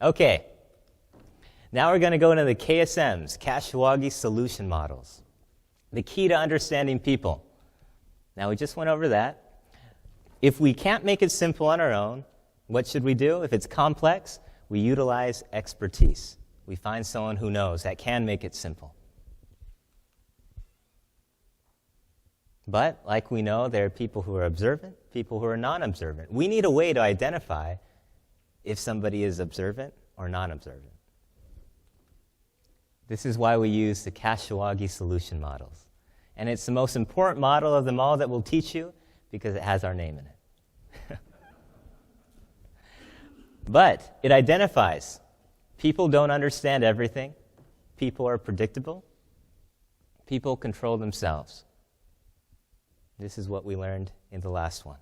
Okay, now we're going to go into the KSMs, Kashiwagi solution models. The key to understanding people. Now, we just went over that. If we can't make it simple on our own, what should we do? If it's complex, we utilize expertise. We find someone who knows, that can make it simple. But, like we know, there are people who are observant, people who are non-observant. We need a way to identify if somebody is observant or non-observant. This is why we use the Kashiwagi solution models. And it's the most important model of them all that we'll teach you because it has our name in it. But it identifies people don't understand everything. People are predictable. People control themselves. This is what we learned in the last one.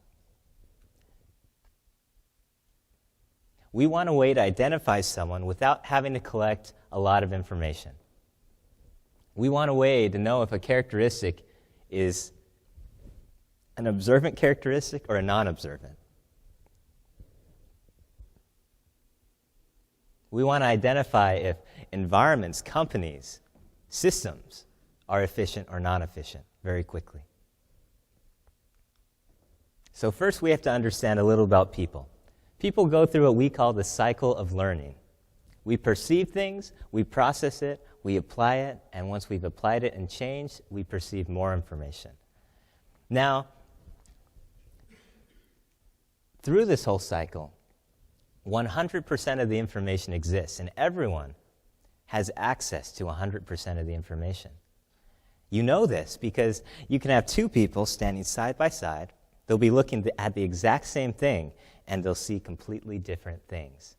We want a way to identify someone without having to collect a lot of information. We want a way to know if a characteristic is an observant characteristic or a non-observant. We want to identify if environments, companies, systems are efficient or non-efficient very quickly. So first we have to understand a little about people. People go through what we call the cycle of learning. We perceive things, we process it, we apply it, and once we've applied it and changed, we perceive more information. Now, through this whole cycle, 100% of the information exists, and everyone has access to 100% of the information. You know this because you can have two people standing side by side. They'll be looking at the exact same thing, and they'll see completely different things.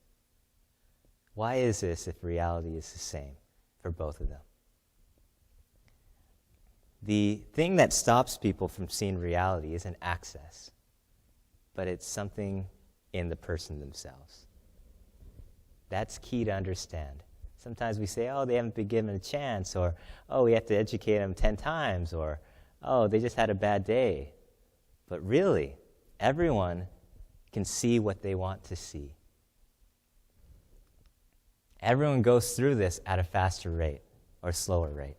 Why is this if reality is the same for both of them? The thing that stops people from seeing reality isn't access, but it's something in the person themselves. That's key to understand. Sometimes we say, oh, they haven't been given a chance, or, oh, we have to educate them 10 times, or, oh, they just had a bad day. But really, everyone can see what they want to see. Everyone goes through this at a faster rate or slower rate.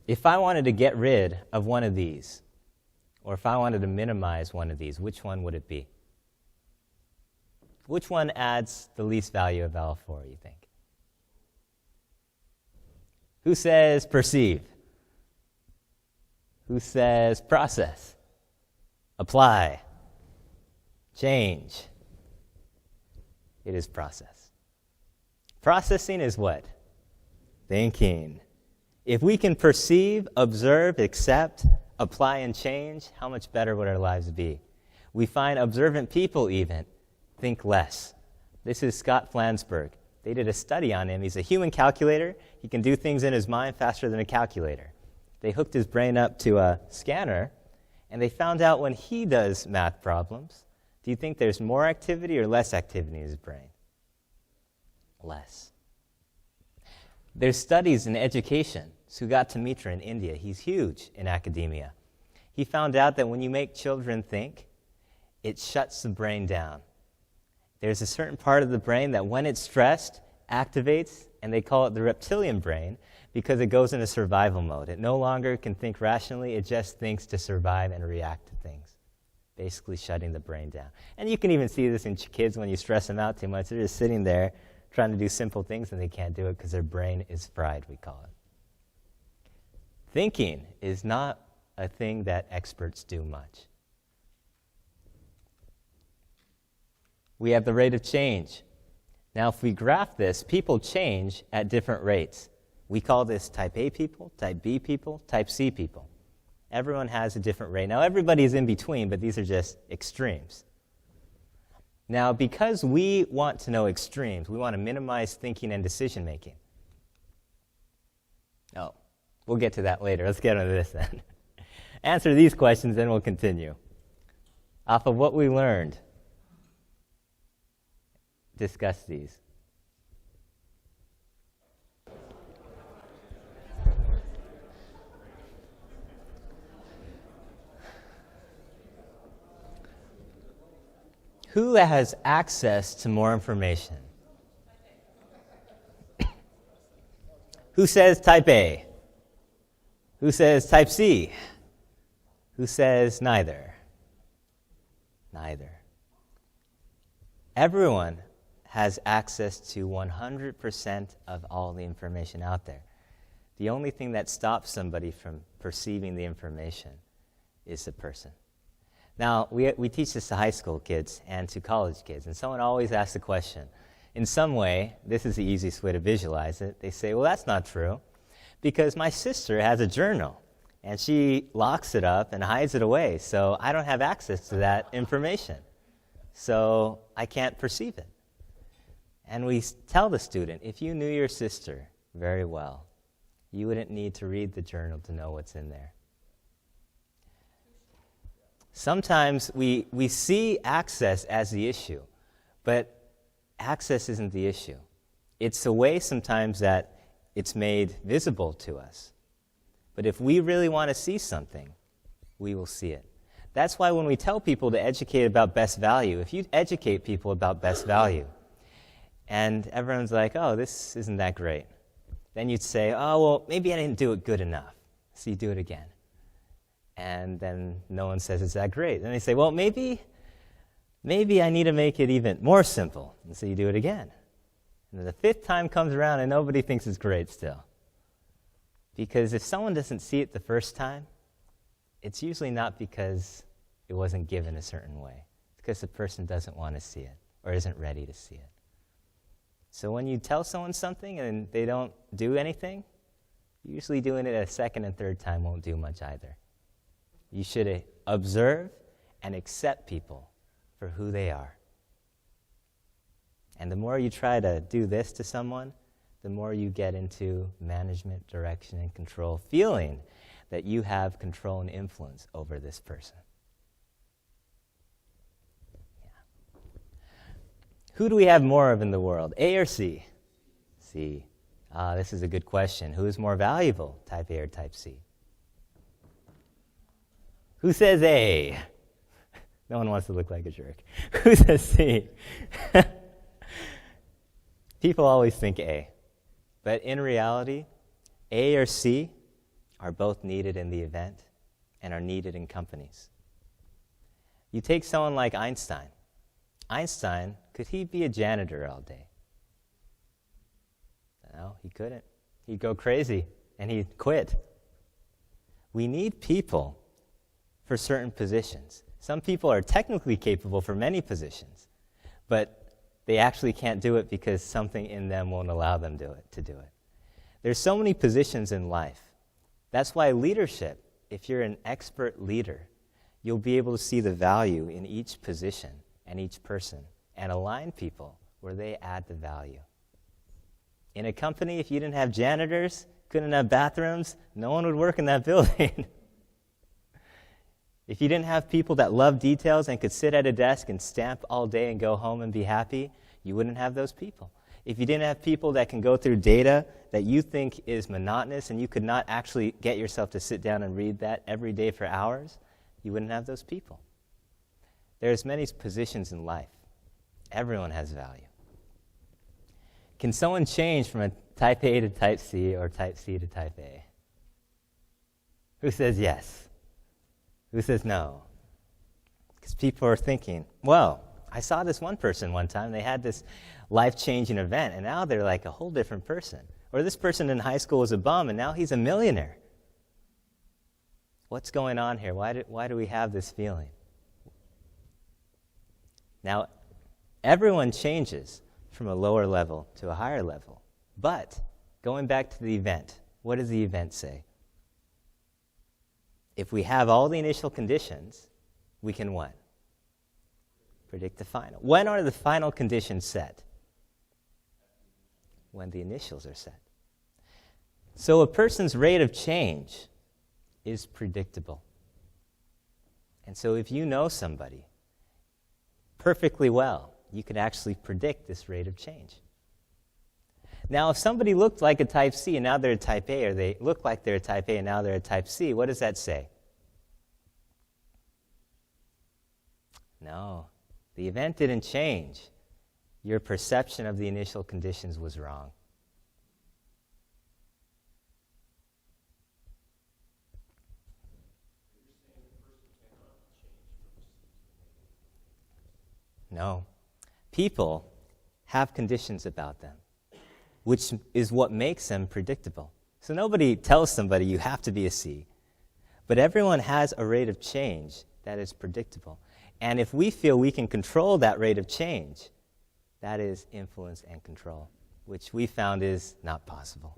If I wanted to get rid of one of these, or if I wanted to minimize one of these, which one would it be? Which one adds the least value of L4, you think? Who says perceive? Who says process? Apply? Change? It is process. Processing is what? Thinking. If we can perceive, observe, accept, apply, and change, how much better would our lives be? We find observant people even think less. This is Scott Flansburgh. They did a study on him. He's a human calculator. He can do things in his mind faster than a calculator. They hooked his brain up to a scanner, and they found out when he does math problems, do you think there's more activity or less activity in his brain? Less. There's studies in education. Sugata Mitra in India, he's huge in academia. He found out that when you make children think, it shuts the brain down. There's a certain part of the brain that when it's stressed, activates, and they call it the reptilian brain because it goes into survival mode. It no longer can think rationally, it just thinks to survive and react to things, basically shutting the brain down. And you can even see this in kids when you stress them out too much. They're just sitting there trying to do simple things and they can't do it because their brain is fried, we call it. Thinking is not a thing that experts do much. We have the rate of change. Now, if we graph this, people change at different rates. We call this type A people, type B people, type C people. Everyone has a different rate. Now, everybody's in between, but these are just extremes. Now, because we want to know extremes, we want to minimize thinking and decision-making. Oh, we'll get to that later. Let's get into this then. Answer these questions, then we'll continue. Off of what we learned, discuss these. Who has access to more information? Who says type A? Who says type C? Who says neither? Neither. Everyone has access to 100% of all the information out there. The only thing that stops somebody from perceiving the information is the person. Now, we teach this to high school kids and to college kids, and someone always asks the question. In some way, this is the easiest way to visualize it. They say, well, that's not true, because my sister has a journal, and she locks it up and hides it away, so I don't have access to that information. So I can't perceive it. And we tell the student, if you knew your sister very well, you wouldn't need to read the journal to know what's in there. Sometimes we see access as the issue, but access isn't the issue. It's the way sometimes that it's made visible to us. But if we really want to see something, we will see it. That's why when we tell people to educate about best value, if you educate people about best value, and everyone's like, oh, this isn't that great, then you'd say, oh, well, maybe I didn't do it good enough. So you do it again. And then no one says it's that great. Then they say, well, maybe I need to make it even more simple. And so you do it again. And then the fifth time comes around and nobody thinks it's great still. Because if someone doesn't see it the first time, it's usually not because it wasn't given a certain way. It's because the person doesn't want to see it or isn't ready to see it. So when you tell someone something and they don't do anything, usually doing it a second and third time won't do much either. You should observe and accept people for who they are. And the more you try to do this to someone, the more you get into management, direction, and control, feeling that you have control and influence over this person. Yeah. Who do we have more of in the world, A or C? C. This is a good question. Who is more valuable, type A or type C? Who says A? No one wants to look like a jerk. Who says C? People always think A. But in reality, A or C are both needed in the event and are needed in companies. You take someone like Einstein. Einstein, could he be a janitor all day? No, he couldn't. He'd go crazy and he'd quit. We need people for certain positions. Some people are technically capable for many positions, but they actually can't do it because something in them won't allow them to do it. There's so many positions in life. That's why leadership, if you're an expert leader, you'll be able to see the value in each position and each person and align people where they add the value. In a company, if you didn't have janitors, couldn't have bathrooms, no one would work in that building. If you didn't have people that love details and could sit at a desk and stamp all day and go home and be happy, you wouldn't have those people. If you didn't have people that can go through data that you think is monotonous and you could not actually get yourself to sit down and read that every day for hours, you wouldn't have those people. There's many positions in life. Everyone has value. Can someone change from a type A to type C or type C to type A? Who says yes? Who says no? Because people are thinking, well, I saw this one person one time, they had this life-changing event, and now they're like a whole different person. Or this person in high school was a bum, and now he's a millionaire. What's going on here? Why do we have this feeling? Now, everyone changes from a lower level to a higher level. But going back to the event, what does the event say? If we have all the initial conditions, we can what? Predict the final. When are the final conditions set? When the initials are set. So a person's rate of change is predictable. And so if you know somebody perfectly well, you could actually predict this rate of change. Now, if somebody looked like a type C and now they're a type A, or they look like they're a type A and now they're a type C, what does that say? No, The event didn't change. Your perception of the initial conditions was wrong. No. People have conditions about them, which is what makes them predictable. So nobody tells somebody you have to be a C, but everyone has a rate of change that is predictable. And if we feel we can control that rate of change, that is influence and control, which we found is not possible.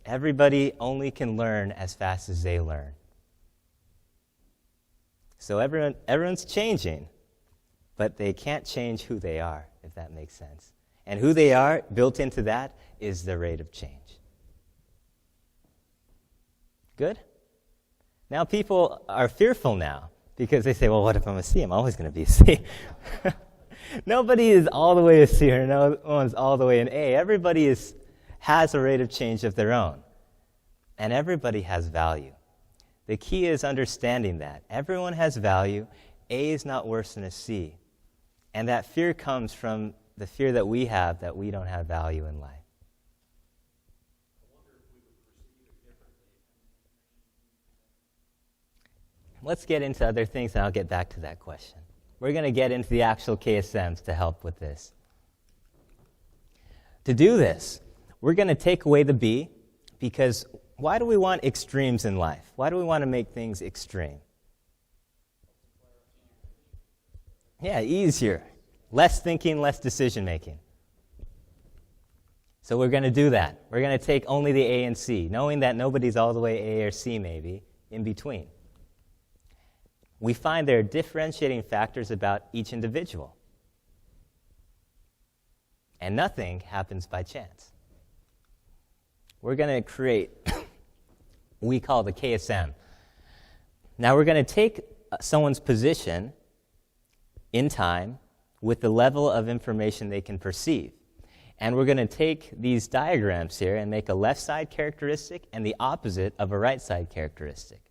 Everybody only can learn as fast as they learn. So everyone's changing, but they can't change who they are, if that makes sense. And who they are, built into that, is the rate of change. Good? Now people are fearful now, because they say, well, what if I'm a C? I'm always going to be a C. Nobody is all the way a C, or no one's all the way an A. Everybody has a rate of change of their own. And everybody has value. The key is understanding that. Everyone has value. A is not worse than a C. And that fear comes from the fear that we have that we don't have value in life. Let's get into other things, and I'll get back to that question. We're going to get into the actual KSMs to help with this. To do this, we're going to take away the B, because why do we want extremes in life? Why do we want to make things extreme? Yeah, easier. Less thinking, less decision making. So we're going to do that. We're going to take only the A and C, knowing that nobody's all the way A or C maybe, in between. We find there are differentiating factors about each individual. And nothing happens by chance. We're going to create what we call the KSM. Now we're going to take someone's position in time with the level of information they can perceive. And we're going to take these diagrams here and make a left side characteristic and the opposite of a right side characteristic.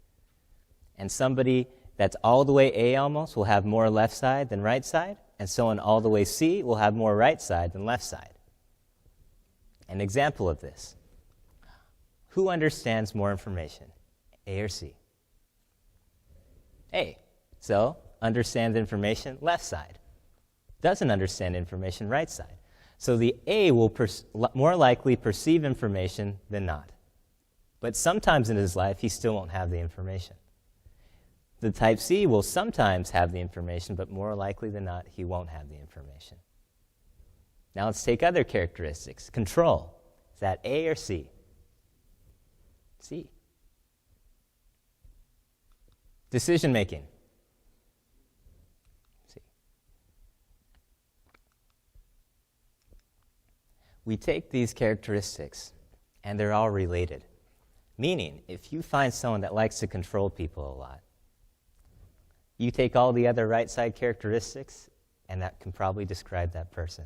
And somebody that's all the way A almost will have more left side than right side, and someone all the way C will have more right side than left side. An example of this. Who understands more information, A or C? A. So, understands information, left side. Doesn't understand information, right side. So the A will more likely perceive information than not. But sometimes in his life, he still won't have the information. The type C will sometimes have the information, but more likely than not, he won't have the information. Now let's take other characteristics. Control. Is that A or C? C. Decision making. C. We take these characteristics, and they're all related. Meaning, if you find someone that likes to control people a lot, you take all the other right side characteristics, and that can probably describe that person.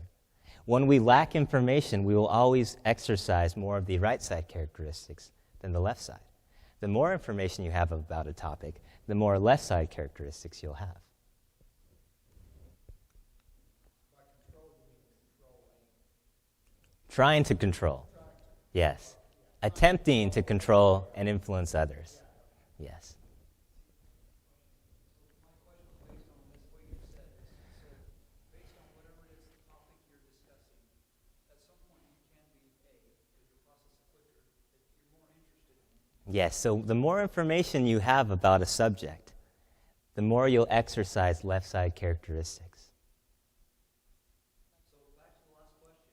When we lack information, we will always exercise more of the right side characteristics than the left side. The more information you have about a topic, the more left side characteristics you'll have. Trying to control. Yes. Attempting to control and influence others. Yes. Yes, so the more information you have about a subject, the more you'll exercise left side characteristics. So back to the last question.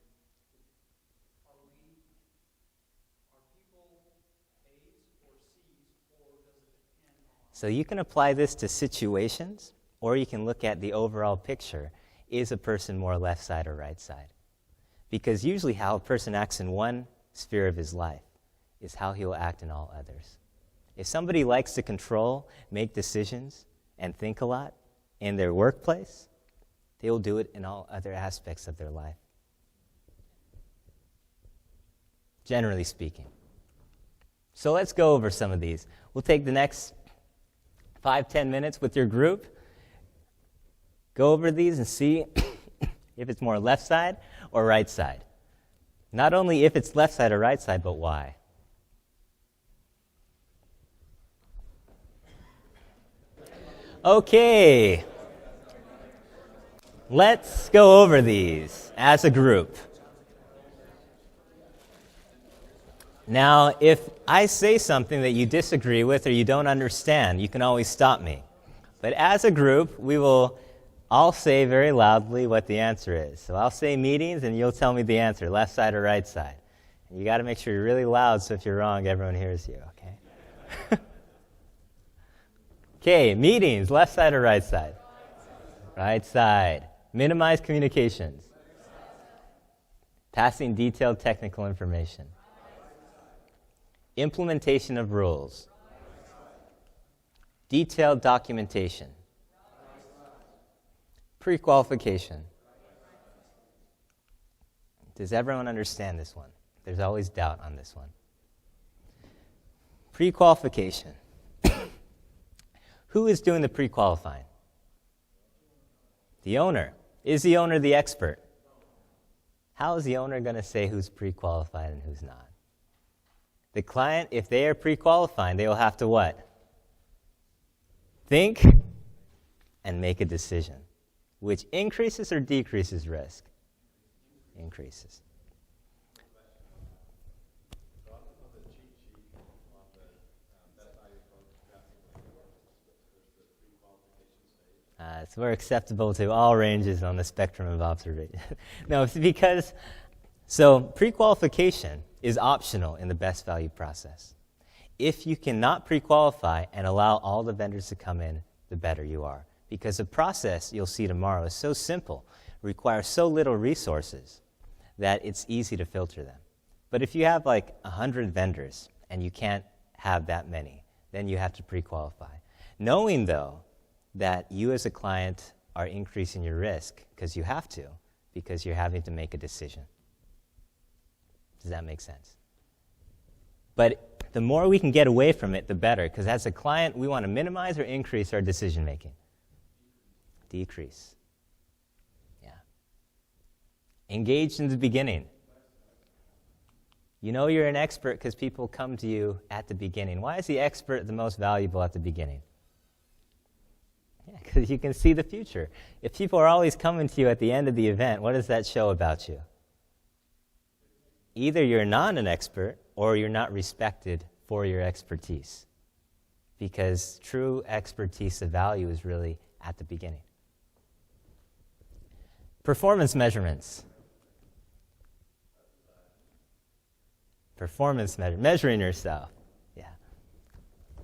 Are people A's or C's, or does it depend on? So you can apply this to situations, or you can look at the overall picture. Is a person more left side or right side? Because usually how a person acts in one sphere of his life is how he will act in all others. If somebody likes to control, make decisions, and think a lot in their workplace, they will do it in all other aspects of their life. Generally speaking. So let's go over some of these. We'll take the next 5-10 minutes with your group. Go over these and see if it's more left side or right side. Not only if it's left side or right side, but why. Okay. Let's go over these as a group. Now, if I say something that you disagree with or you don't understand, you can always stop me. But as a group, we will all say very loudly what the answer is. So I'll say meetings, and you'll tell me the answer, left side or right side. And you got to make sure you're really loud, so if you're wrong, everyone hears you, okay? Okay, meetings, left side or right side? Right side. Minimize communications. Passing detailed technical information. Implementation of rules. Detailed documentation. Pre-qualification. Does everyone understand this one? There's always doubt on this one. Pre-qualification. Who is doing the pre-qualifying? The owner. Is the owner the expert? How is the owner going to say who's pre-qualified and who's not? The client, if they are pre-qualifying, they will have to what? Think and make a decision. Which increases or decreases risk? Increases. So we're acceptable to all ranges on the spectrum of observation. No, it's because, so pre-qualification is optional in the best value process. If you cannot pre-qualify and allow all the vendors to come in, the better you are. Because the process you'll see tomorrow is so simple, requires so little resources, that it's easy to filter them. But if you have like 100 vendors and you can't have that many, then you have to pre-qualify. Knowing, though, that you as a client are increasing your risk because you have to, because you're having to make a decision. Does that make sense? But the more we can get away from it, the better, because as a client, we want to minimize or increase our decision making. Decrease. Yeah. Engage in the beginning. You know you're an expert because people come to you at the beginning. Why is the expert the most valuable at the beginning? Yeah, because you can see the future. If people are always coming to you at the end of the event, what does that show about you? Either you're not an expert or you're not respected for your expertise. Because true expertise of value is really at the beginning. Performance measurements. Performance measure, measuring yourself. Yeah.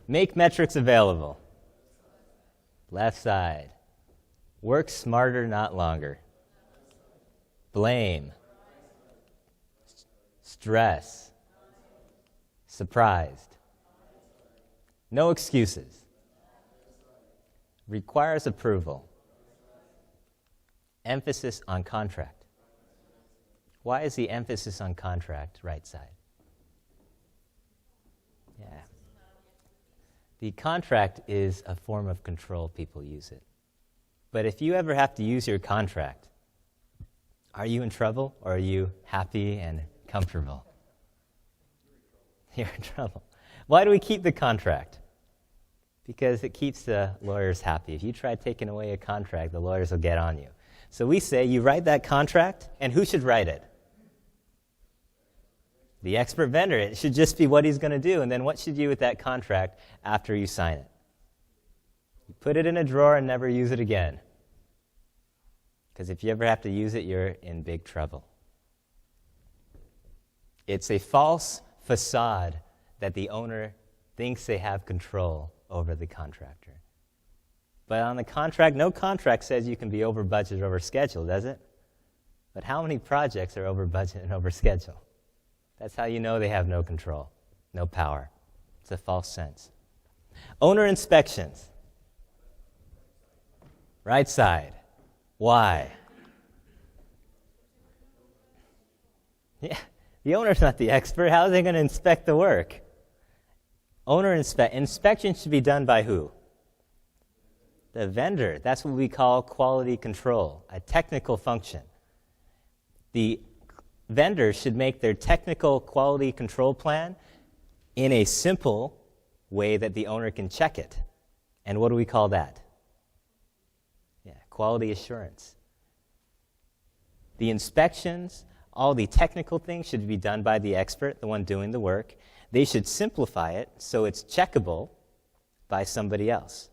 Make metrics available. Left side. Work smarter, not longer. Blame. Stress. Surprised. No excuses. Requires approval. Emphasis on contract. Why is the emphasis on contract right side? Yeah. The contract is a form of control. People use it. But if you ever have to use your contract, are you in trouble or are you happy and comfortable? You're in trouble. Why do we keep the contract? Because it keeps the lawyers happy. If you try taking away a contract, the lawyers will get on you. So we say you write that contract, and who should write it? The expert vendor. It should just be what he's going to do. And then what should you do with that contract after you sign it? You put it in a drawer and never use it again. Because if you ever have to use it, you're in big trouble. It's a false facade that the owner thinks they have control over the contractor. But on the contract, no contract says you can be over budget or over schedule, does it? But how many projects are over budget and over schedule? That's how you know they have no control, no power. It's a false sense. Owner inspections. Right side. Why? Yeah, the owner's not the expert. How are they going to inspect the work? Inspection should be done by who? The vendor, that's what we call quality control, a technical function. The vendor should make their technical quality control plan in a simple way that the owner can check it. And what do we call that? Yeah, quality assurance. The inspections, all the technical things should be done by the expert, the one doing the work. They should simplify it so it's checkable by somebody else,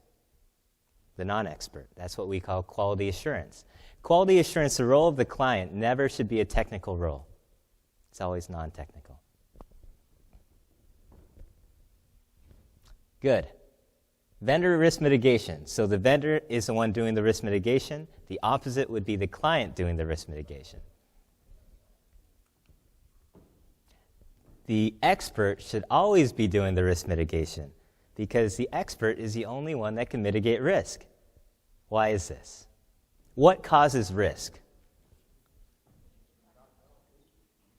the non-expert. That's what we call quality assurance. Quality assurance, the role of the client never should be a technical role. It's always non-technical. Good. Vendor risk mitigation. So the vendor is the one doing the risk mitigation. The opposite would be the client doing the risk mitigation. The expert should always be doing the risk mitigation because the expert is the only one that can mitigate risk. Why is this? What causes risk?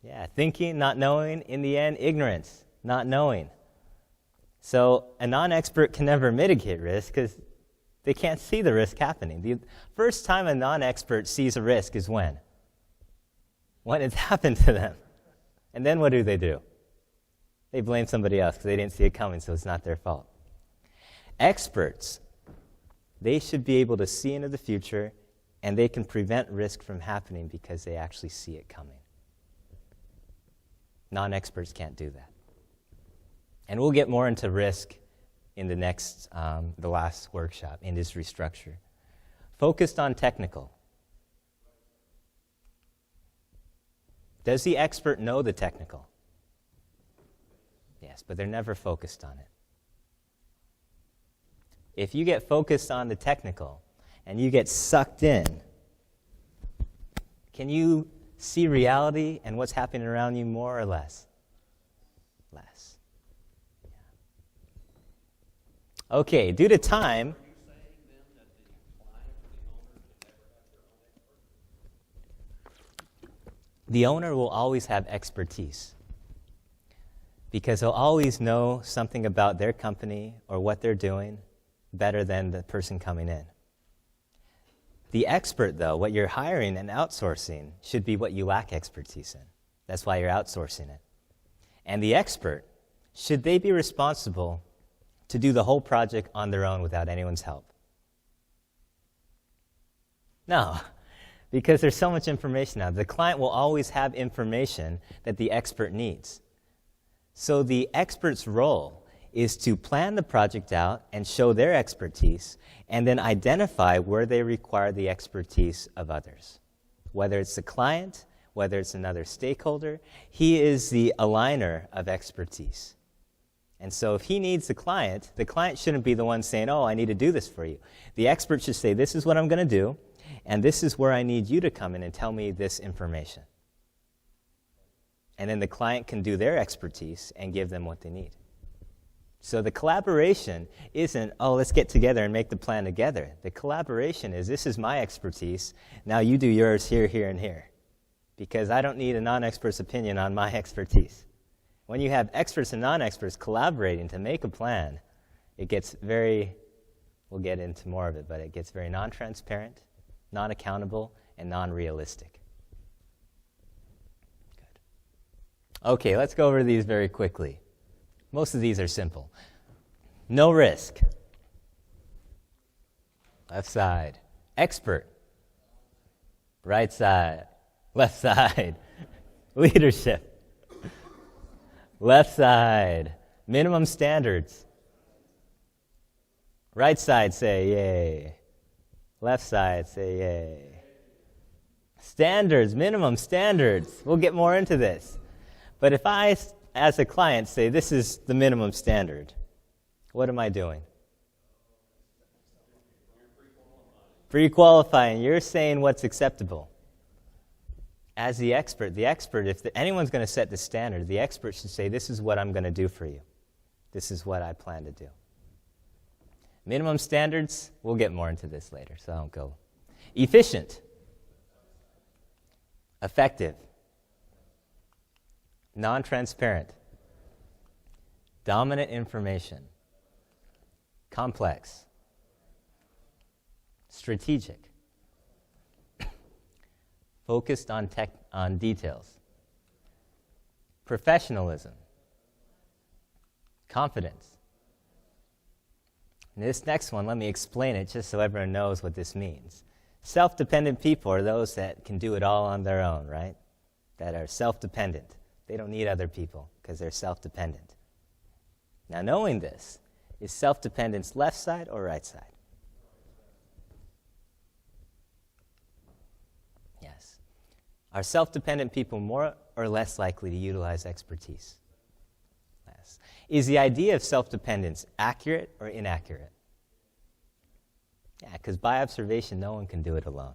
Yeah, thinking, not knowing, in the end, ignorance, not knowing. So a non-expert can never mitigate risk because they can't see the risk happening. The first time a non-expert sees a risk is when? When it's happened to them. And then what do? They blame somebody else because they didn't see it coming, so it's not their fault. Experts, they should be able to see into the future, and they can prevent risk from happening because they actually see it coming. Non-experts can't do that. And we'll get more into risk in the last workshop, industry structure. Focused on technical. Does the expert know the technical? Yes, but they're never focused on it. If you get focused on the technical and you get sucked in, can you see reality and what's happening around you more or less? Less. Yeah. Okay, due to time. Are you saying then that the client or the owner can never have their own expert? The owner will always have expertise because he'll always know something about their company or what they're doing better than the person coming in. The expert, though, what you're hiring and outsourcing should be what you lack expertise in. That's why you're outsourcing it. And the expert, should they be responsible to do the whole project on their own without anyone's help? No, because there's so much information now. The client will always have information that the expert needs. So the expert's role is to plan the project out and show their expertise and then identify where they require the expertise of others. Whether it's the client, whether it's another stakeholder, he is the aligner of expertise. And so if he needs the client shouldn't be the one saying, oh, I need to do this for you. The expert should say, this is what I'm going to do, and this is where I need you to come in and tell me this information. And then the client can do their expertise and give them what they need. So the collaboration isn't, oh, let's get together and make the plan together. The collaboration is, this is my expertise, now you do yours here, here, and here. Because I don't need a non-expert's opinion on my expertise. When you have experts and non-experts collaborating to make a plan, it gets very, we'll get into more of it, but it gets very non-transparent, non-accountable, and non-realistic. Good. Okay, let's go over these very quickly. Most of these are simple. No risk. Left side. Expert. Right side. Left side. Leadership. Left side. Minimum standards. Right side, say yay. Left side, say yay. Standards, minimum standards. We'll get more into this. But if I, as a client, say this is the minimum standard, what am I doing? Pre-qualifying. You're saying what's acceptable. As the expert, if anyone's going to set the standard, the expert should say, this is what I'm going to do for you. This is what I plan to do. Minimum standards, we'll get more into this later, so I don't go. Efficient. Effective. Non-transparent. Dominant information. Complex. Strategic. Focused on details. Professionalism. Confidence. And this next one, let me explain it just so everyone knows what this means. Self-dependent people are those that can do it all on their own, right? That are self-dependent. They don't need other people because they're self-dependent. Now, knowing this, is self-dependence left side or right side? Yes. Are self-dependent people more or less likely to utilize expertise? Less. Is the idea of self-dependence accurate or inaccurate? Yeah, because by observation, no one can do it alone.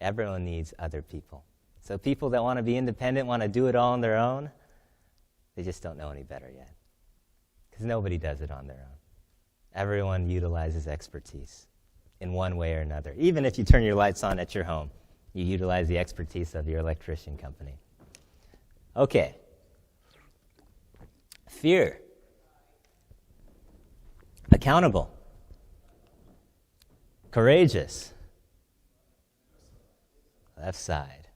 Everyone needs other people. So people that want to be independent, want to do it all on their own, they just don't know any better yet. Because nobody does it on their own. Everyone utilizes expertise in one way or another. Even if you turn your lights on at your home, you utilize the expertise of your electrician company. Okay. Fear. Accountable. Courageous. Left side.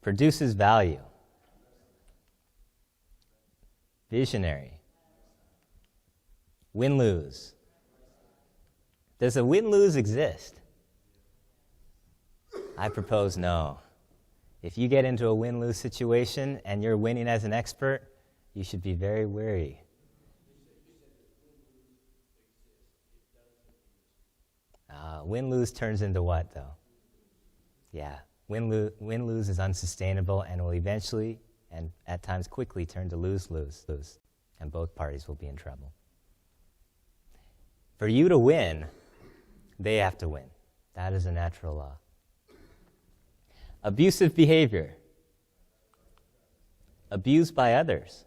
Produces value. Visionary. Win-lose. Does a win-lose exist? I propose no. If you get into a win-lose situation and you're winning as an expert, you should be very wary. Win-lose turns into what, though? Yeah, win-lose is unsustainable and will eventually, and at times quickly, turn to lose-lose, and both parties will be in trouble. For you to win, they have to win. That is a natural law. Abusive behavior. Abused by others.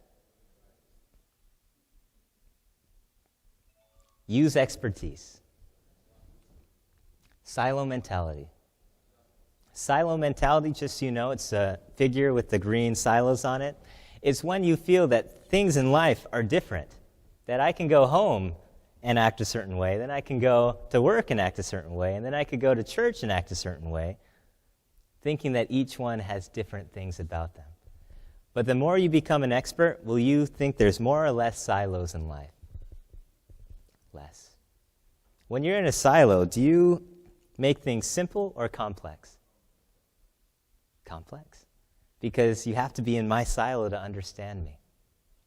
Use expertise. Silo mentality. Silo mentality, just so you know, it's a figure with the green silos on it. It's when you feel that things in life are different. That I can go home and act a certain way, then I can go to work and act a certain way, and then I could go to church and act a certain way, thinking that each one has different things about them. But the more you become an expert, will you think there's more or less silos in life? Less. When you're in a silo, do you make things simple or complex? Complex. Because you have to be in my silo to understand me.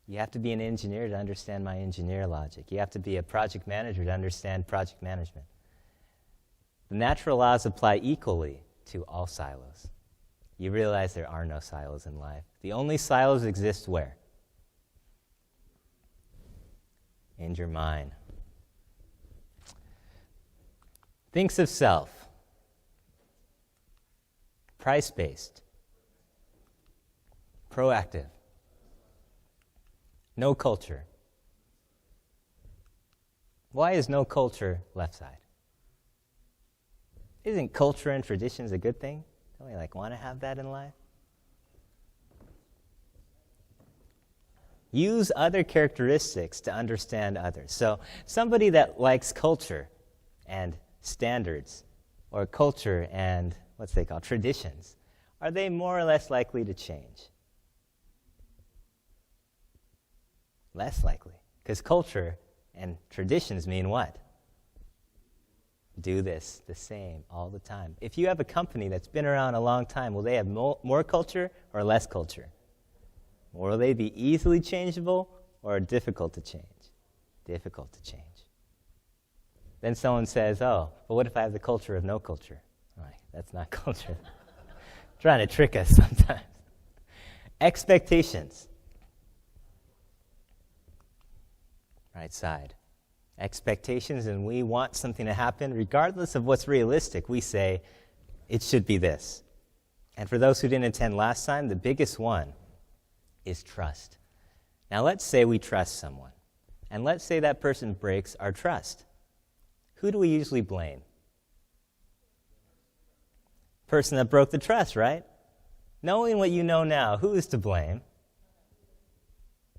You have to be an engineer to understand my engineer logic. You have to be a project manager to understand project management. The natural laws apply equally to all silos. You realize there are no silos in life. The only silos exist where? In your mind. Thinks of self. Price-based. Proactive. No culture. Why is no culture left side? Isn't culture and traditions a good thing? Don't we want to have that in life? Use other characteristics to understand others. So somebody that likes culture and standards, or culture and what's they call traditions, are they more or less likely to change? Less likely. Because culture and traditions mean what? Do this the same all the time. If you have a company that's been around a long time, will they have more culture or less culture? Or will they be easily changeable or difficult to change? Difficult to change. Then someone says, oh, but what if I have the culture of no culture? I'm like, that's not culture. Trying to trick us sometimes. Expectations. Right side. Expectations, and we want something to happen. Regardless of what's realistic, we say, it should be this. And for those who didn't attend last time, the biggest one is trust. Now let's say we trust someone. And let's say that person breaks our trust. Who do we usually blame? Person that broke the trust, right? Knowing what you know now, who is to blame?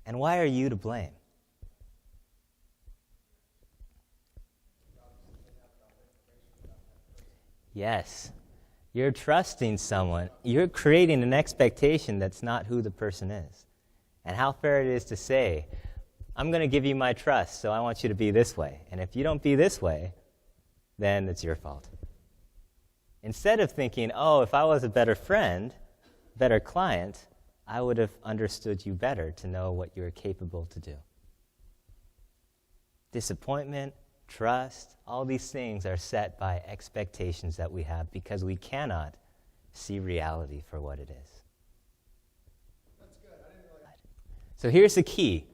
And why are you to blame? Yes. You're trusting someone. You're creating an expectation that's not who the person is. And how fair it is to say, I'm going to give you my trust, so I want you to be this way. And if you don't be this way, then it's your fault. Instead of thinking, oh, if I was a better friend, better client, I would have understood you better to know what you're capable to do. Disappointment, trust, all these things are set by expectations that we have because we cannot see reality for what it is. That's good. I didn't really. So here's the key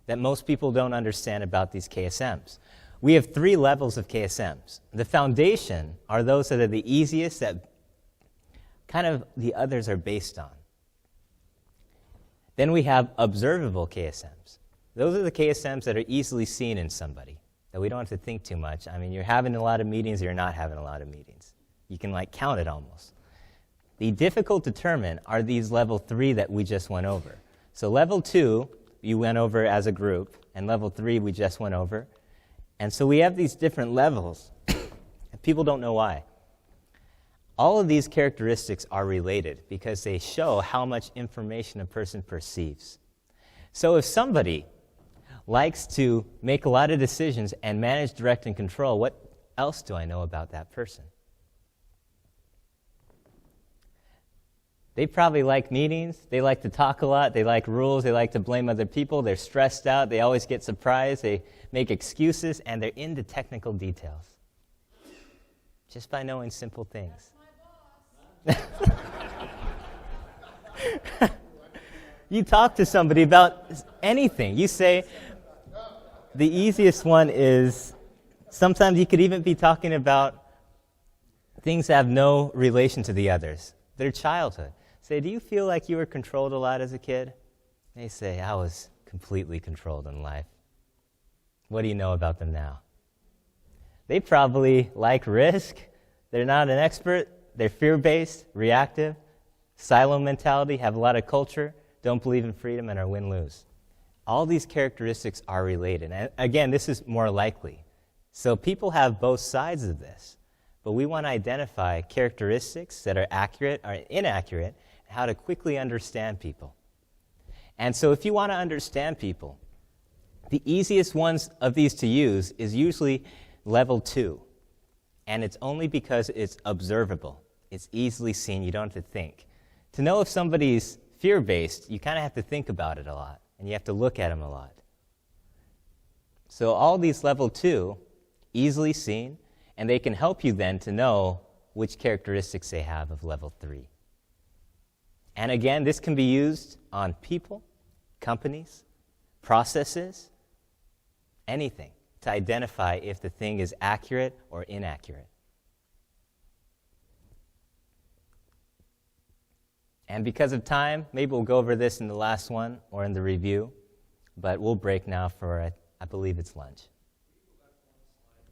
that most people don't understand about these KSMs. We have 3 levels of KSMs. The foundation are those that are the easiest that kind of the others are based on. Then we have observable KSMs. Those are the KSMs that are easily seen in somebody, that we don't have to think too much. I mean, you're having a lot of meetings or you're not having a lot of meetings. You can count it almost. The difficult to determine are these level 3 that we just went over. So level 2, you went over as a group, and level 3 we just went over. And so we have these different levels, and people don't know why. All of these characteristics are related because they show how much information a person perceives. So if somebody likes to make a lot of decisions and manage, direct, and control, what else do I know about that person? They probably like meetings, they like to talk a lot, they like rules, they like to blame other people, they're stressed out, they always get surprised, they make excuses, and they're into technical details. Just by knowing simple things. You talk to somebody about anything. You say, the easiest one is, sometimes you could even be talking about things that have no relation to the others, their childhood. Say, do you feel like you were controlled a lot as a kid? They say, I was completely controlled in life. What do you know about them now? They probably like risk. They're not an expert. They're fear-based, reactive, silo mentality, have a lot of culture, don't believe in freedom, and are win-lose. All these characteristics are related. And again, this is more likely. So people have both sides of this. But we want to identify characteristics that are accurate or inaccurate, and how to quickly understand people. And so if you want to understand people, the easiest ones of these to use is usually level 2. And it's only because it's observable. It's easily seen. You don't have to think. To know if somebody's fear-based, you kind of have to think about it a lot, and you have to look at them a lot. So all these level 2, easily seen, and they can help you then to know which characteristics they have of level 3. And again, this can be used on people, companies, processes, anything, to identify if the thing is accurate or inaccurate. And because of time, maybe we'll go over this in the last one or in the review, but we'll break now for, I believe it's lunch.